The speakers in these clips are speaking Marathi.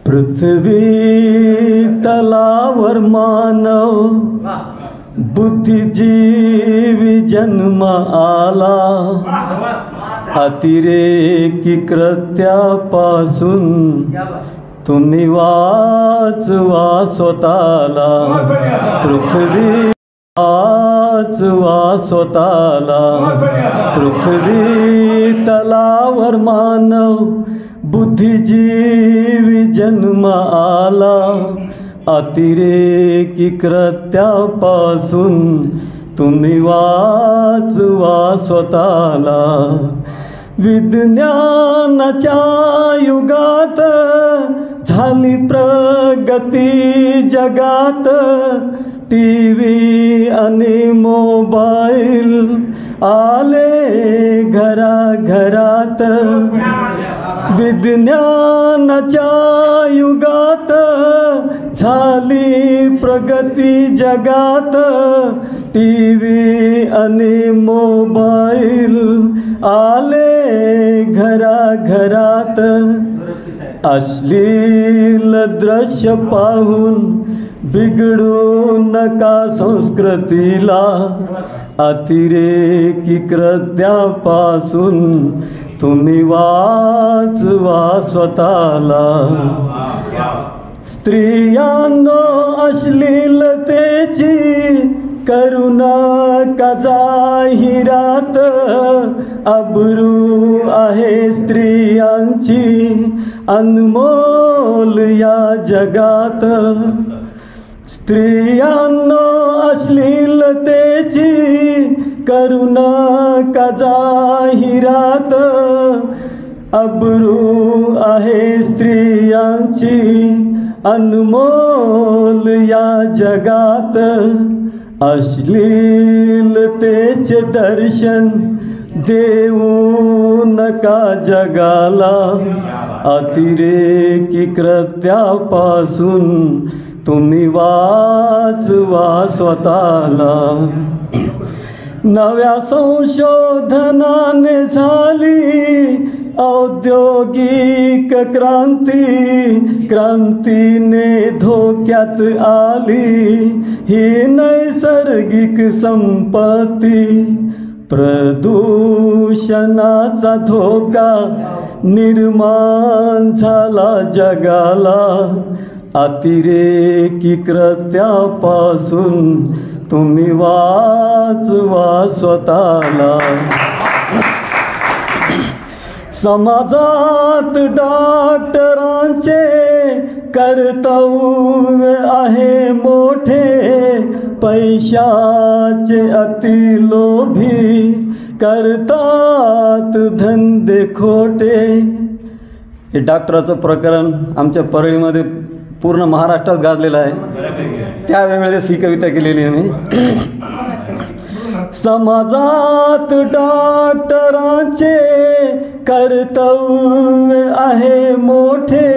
पृथ्वी तलावर मानव बुद्धिजीवी जन्म आला, अतिरेकी कृत्यापासून तुम्ही वाचवा स्वतःला. पृथ्वी वाचवा स्वतःला. पृथ्वी तलावर मानव बुद्धिजीवी जन्म आला, अतिरेकी कृत्यापासून तुम्ही वाचवा स्वतःला. विज्ञानाच्या युगात झाली प्रगती जगात, टीव्ही आणि मोबाईल आले घराघरात. विज्ञानाच्या युगात झाली प्रगती जगात, टीव्ही आणि मोबाईल आले घराघरात. अश्लील दृश्य पाहून बिघडू नका संस्कृतीला, अतिरेकी कृत्यापासून तुम्ही वाचवा स्वतःला. स्त्रियांनो अश्लीलतेची करू नका जाहिरात, अब्रू आहे स्त्रियांची अनमोल या जगात. स्त्रियांनो अश्लीलतेची करू नका जाहिरात, अब्रू आहे स्त्रियांची अनमोल या जगात. अश्लीलतेचे दर्शन देऊ नका जगाला, अतिरेकी कृत्यापासून तुम्ही वाचवा स्वतःला. नव्या संशोधनाने झाली औद्योगिक क्रांती, क्रांतीने धोक्यात आली ही नैसर्गिक संपत्ती. प्रदूषणाचा धोका निर्माण झाला जगाला, अतिरेकी कृत्यापासून तुम्ही वाचवा स्वतःला. समाजात डॉक्टरांचे कर्तव्य आहे मोठे, पैशाचे अतिलोभी करतात धंदे खोटे. हे डॉक्टराचं प्रकरण आमच्या परळीमध्ये पूर्ण महाराष्ट्रात गाजलेलं आहे. त्यावेळेस ही कविता केलेली आहे मी. समाजात डॉक्टरांचे कर्तव्य आहे मोठे,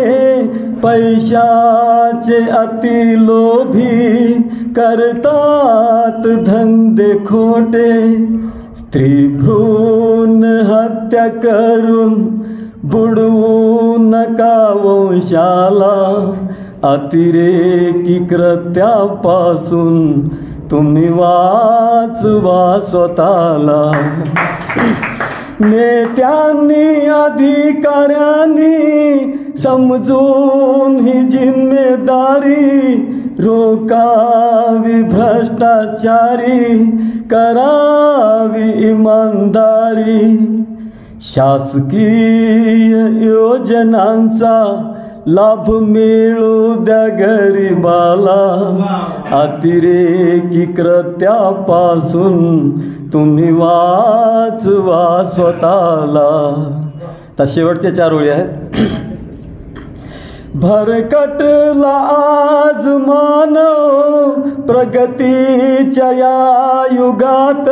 पैशाचे अतिलोभी करतात धंदे खोटे. स्त्री भ्रूण हत्या करून बुडवू नका वंशाला, अतिरेकी कृत्यापासून तुम्ही वाचवा स्वतःला. नेत्यांनी अधिकाऱ्यांनी समजून ही जिम्मेदारी, रोकावी भ्रष्टाचारी करावी इमानदारी. शासकीय योजनांचा लाभ मिळू द्या गरिबाला, अतिरेकी कृत्यापासून तुम्ही वाचवा स्वतःला. तर शेवटचे 4 ओळी आहेत. भरकटला आज मानव प्रगतीच्या या युगात,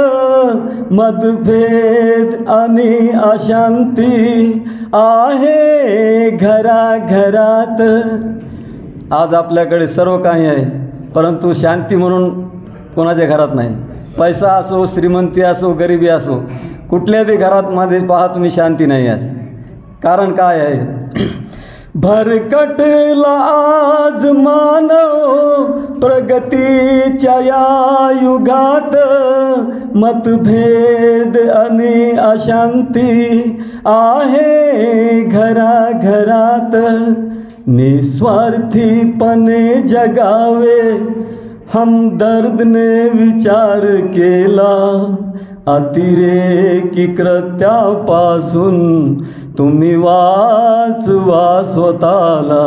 मतभेद आणि अशांती आहे घराघरात. आज आपल्याकडे सर्व काही आहे, परंतु शांती म्हणून कोणाच्या घरात नाही. पैसा असो, श्रीमंती असो, गरिबी असो, कुठल्या बी घरात मध्ये पहा तुम्ही शांती नाही आहे. कारण काय आहे? भरकटला आज मानव प्रगतीच्या या युगात, मतभेद आणि अशांती आहे घराघरात. निस्वार्थीपणे जगावे हमदर्दने विचार केला, अतिरेकी कृत्यापासून तुम्ही वाचवा स्वतःला.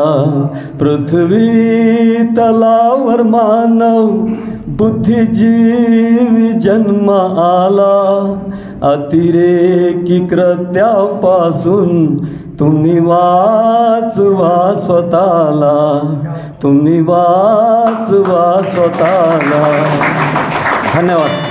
पृथ्वी तलावर मानव बुद्धिजीवी जन्म आला, अतिरेकी कृत्यापासून तुम्ही वाचवा स्वतःला, तुम्ही वाचवा स्वतःला. धन्यवाद.